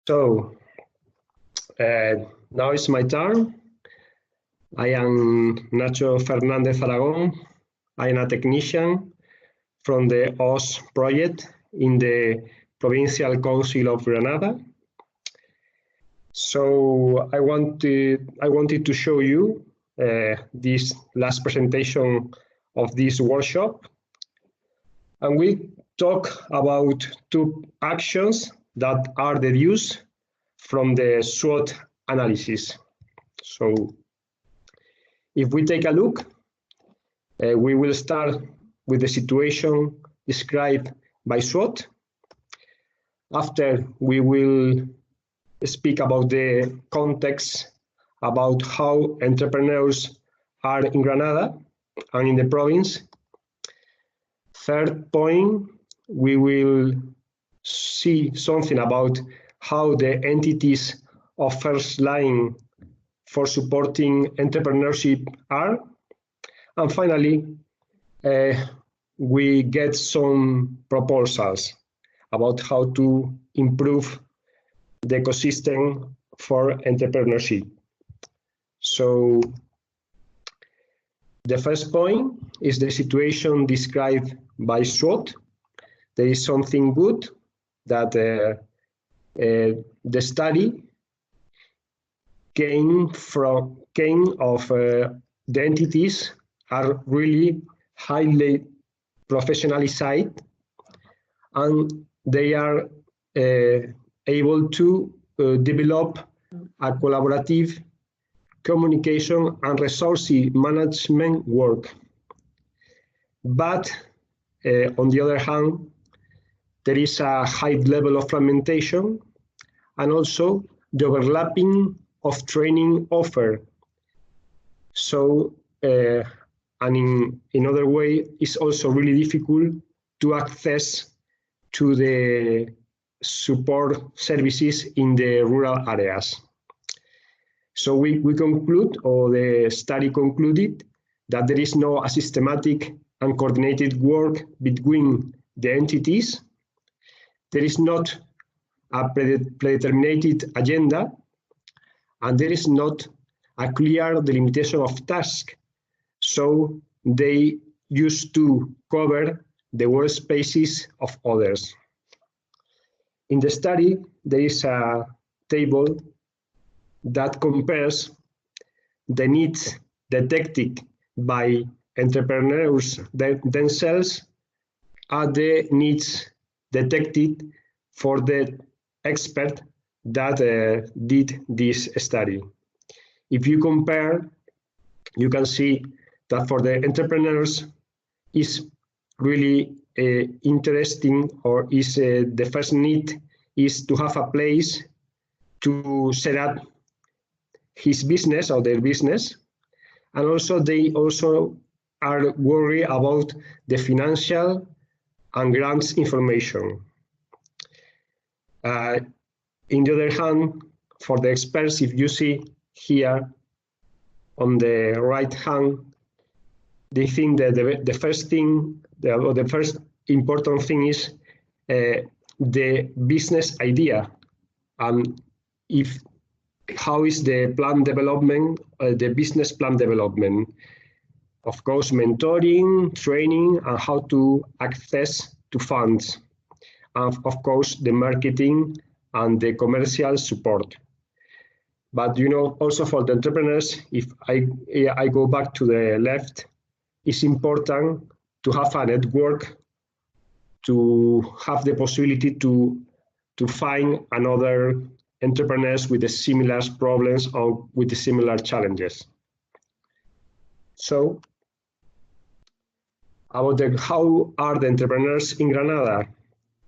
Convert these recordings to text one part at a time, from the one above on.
So now it's my turn. I am Nacho Fernandez Aragon. I am a technician from the OS project in the Provincial Council of Granada. So I wanted to show you this last presentation of this workshop. And we talk about two actions that are deduced from the SWOT analysis. So if we take a look, we will start with the situation described by SWOT. After, we will speak about the context, about how entrepreneurs are in Granada and in the province. Third point, we will see something about how the entities of first line for supporting entrepreneurship are. And finally, we get some proposals about how to improve the ecosystem for entrepreneurship. So the first point is the situation described by SWOT. There is something good that the study came of the entities are really highly professionalized, and they are able to develop a collaborative communication and resource management work. But on the other hand, there is a high level of fragmentation and also the overlapping of training offer. So, and in other way, it's also really difficult to access to the support services in the rural areas. So we conclude, or the study concluded, that there is no systematic and coordinated work between the entities. There is not a predetermined agenda, and there is not a clear delimitation of tasks. So they used to cover the workspaces of others. In the study, there is a table that compares the needs detected by entrepreneurs themselves and the needs detected for the expert that did this study. If you compare, you can see that for the entrepreneurs is really interesting, or is the first need is to have a place to set up his business or their business. And also they also are worried about the financial and grants information. In the other hand, for the experts, if you see here on the right hand, they think that the first thing, the first important thing is the business idea, and how is the plan development, the business plan development. Of course, mentoring, training, and how to access to funds. And of course, the marketing and the commercial support. But you know, also for the entrepreneurs, if I go back to the left, it's important to have a network, to have the possibility to find another entrepreneurs with the similar problems or with the similar challenges. So, about how are the entrepreneurs in Granada?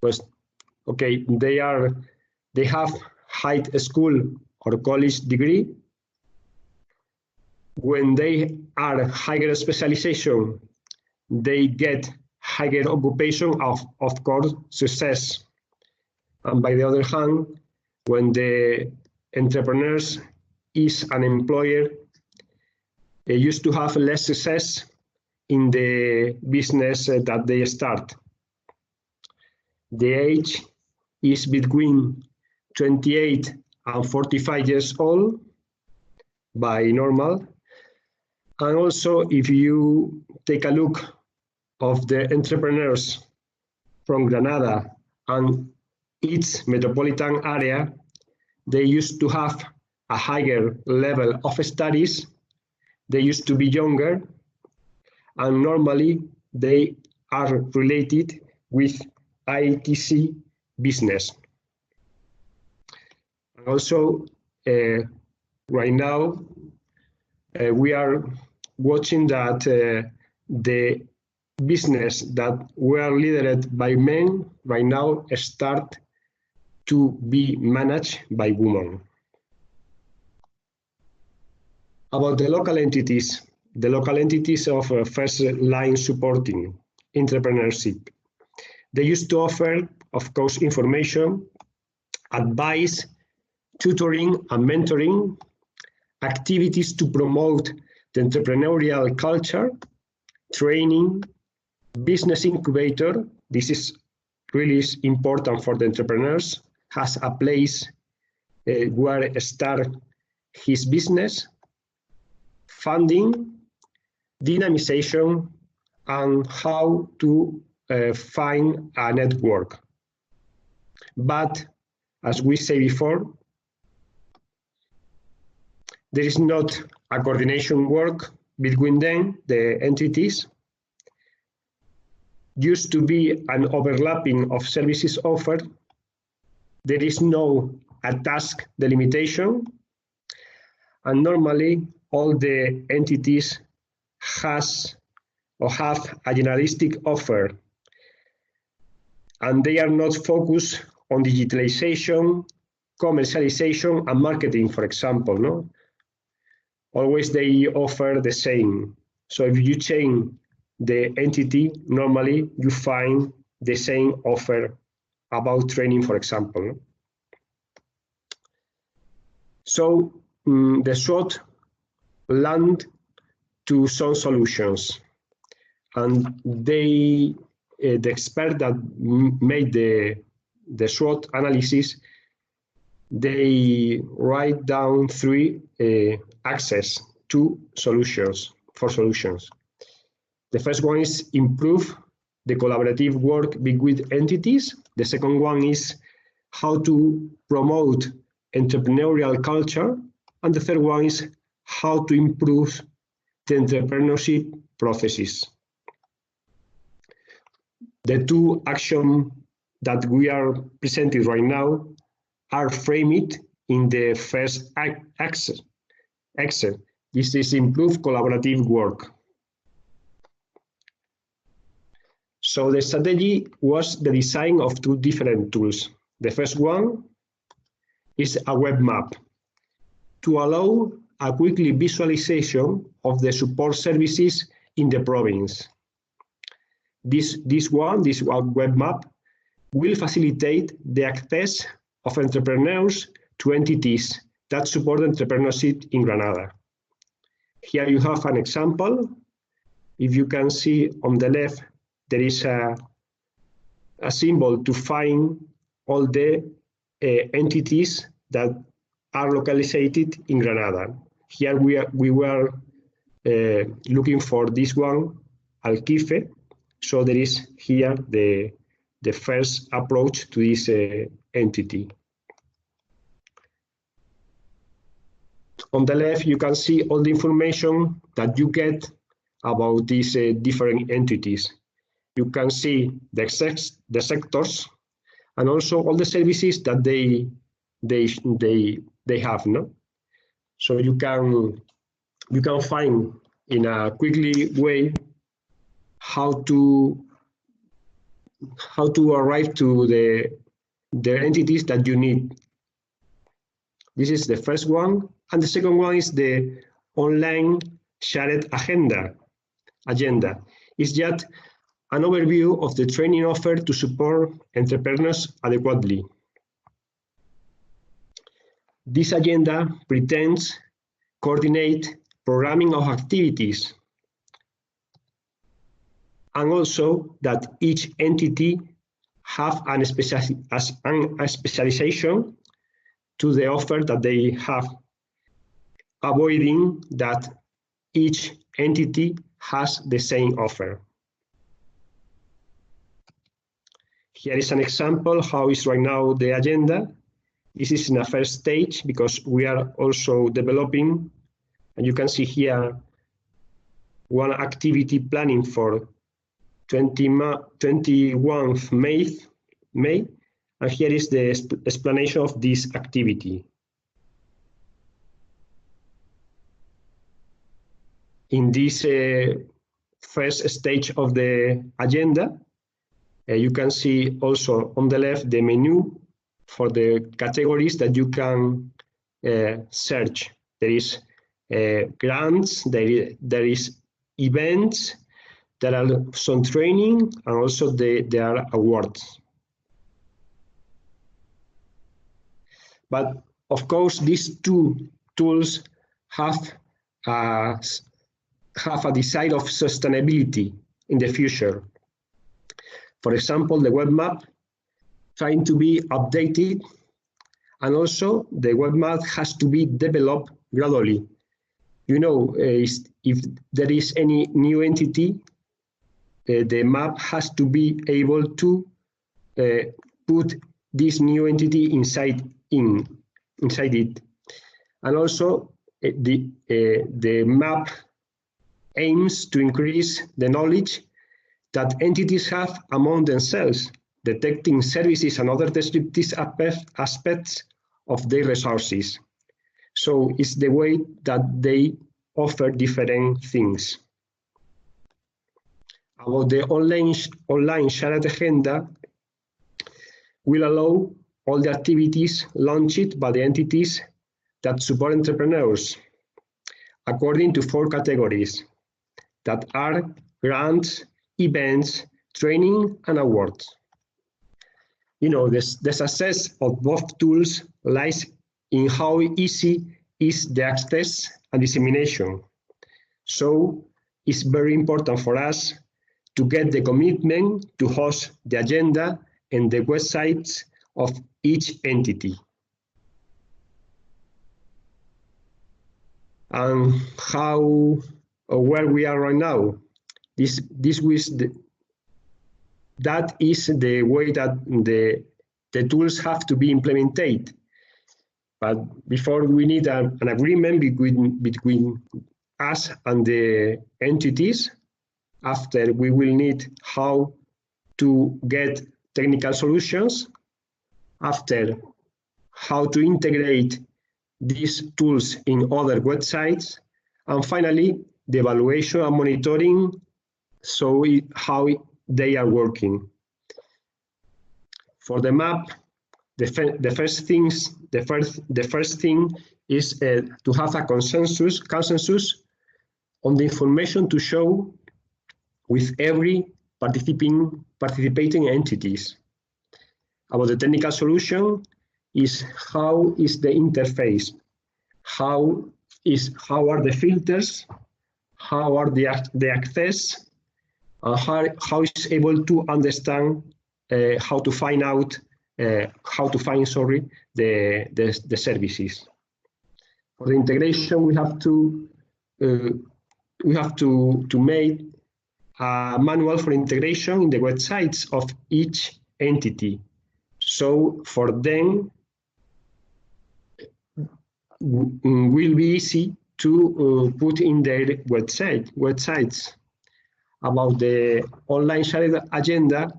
Pues, okay, they have high school or college degree. When they are higher specialization, they get higher occupation of course, success. And by the other hand, when the entrepreneurs is an employer, they used to have less success in the business that they start. The age is between 28 and 45 years old by normal. And also, if you take a look of the entrepreneurs from Granada and its metropolitan area, they used to have a higher level of studies, they used to be younger, and normally they are related with ITC business. And also, right now, we are watching that the business that were led by men right now start to be managed by women. About the local entities of first line supporting entrepreneurship. They used to offer, of course, information, advice, tutoring and mentoring, activities to promote the entrepreneurial culture, training, business incubator. This is really important for the entrepreneurs, has a place where start his business, funding, dynamization, and how to find a network. But as we say before, there is not a coordination work between them, the entities. Used to be an overlapping of services offered. There is no a task delimitation. And normally all the entities has or have a generalistic offer. And they are not focused on digitalization, commercialization, and marketing, for example. No? Always they offer the same. So if you change the entity, normally you find the same offer about training, for example. No? So the SWOT land to some solutions. And they, the expert that made the SWOT analysis, they write down three access to solutions, for solutions. The first one is improve the collaborative work between entities. The second one is how to promote entrepreneurial culture. And the third one is how to improve the entrepreneurship processes. The two actions that we are presenting right now are framed in the first axis. This is improve collaborative work. So the strategy was the design of two different tools. The first one is a web map to allow a quickly visualization of the support services in the province. This web map will facilitate the access of entrepreneurs to entities that support entrepreneurship in Granada. Here you have an example. If you can see on the left, there is a symbol to find all the entities that are localized in Granada. Here we were looking for this one, Alquife. So there is here the first approach to this entity. On the left, you can see all the information that you get about these different entities. You can see the sectors and also all the services that they have. No? So you can find in a quickly way how to arrive to the entities that you need. This is the first one, and the second one is the online shared agenda. It's just an overview of the training offer to support entrepreneurs adequately. This agenda pretends coordinate programming of activities, and also that each entity have a specialization to the offer that they have, avoiding that each entity has the same offer. Here is an example how is right now the agenda. This is in a first stage because we are also developing, and you can see here one activity planning for 21st May, and here is the explanation of this activity. In this first stage of the agenda, you can see also on the left the menu for the categories that you can search. There is grants, there is events, there are some training, and also there are awards. But of course, these two tools have a design of sustainability in the future. For example, the web map trying to be updated, and also the web map has to be developed gradually. You know, if there is any new entity, the map has to be able to put this new entity inside it. And also the map aims to increase the knowledge that entities have among themselves, detecting services and other descriptive aspects of their resources. So it's the way that they offer different things. About the online shared agenda will allow all the activities launched by the entities that support entrepreneurs according to 4 categories that are grants, events, training, and awards. You know, the success of both tools lies in how easy is the access and dissemination. So it's very important for us to get the commitment to host the agenda and the websites of each entity. And how or where we are right now, that is the way that the tools have to be implemented. But before we need an agreement between us and the entities. After we will need how to get technical solutions. After how to integrate these tools in other websites. And finally, the evaluation and monitoring, so how they are working. For the map, the first thing is to have a consensus on the information to show with every participating entities. About the technical solution is how is the interface, how are the filters, how are the access, how is able to understand how to find the services. For the integration, we have to make a manual for integration in the websites of each entity. So for them, will be easy to put in their websites. About the online shared agenda,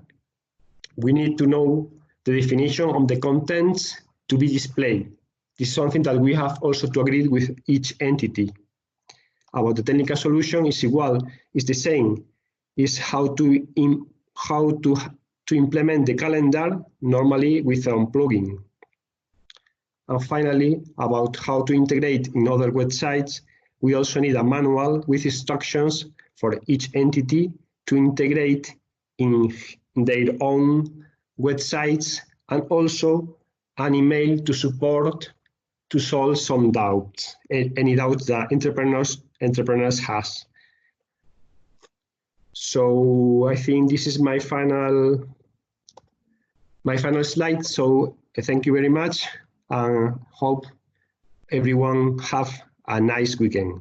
we need to know the definition of the contents to be displayed. This is something that we have also to agree with each entity. About the technical solution is the same. Is how to implement the calendar normally with a plugin. And finally, about how to integrate in other websites, we also need a manual with instructions for each entity to integrate in their own websites, and also an email to support to solve some doubts, any doubts that entrepreneurs has. So I think this is my final slide. So thank you very much. and hope everyone have a nice weekend.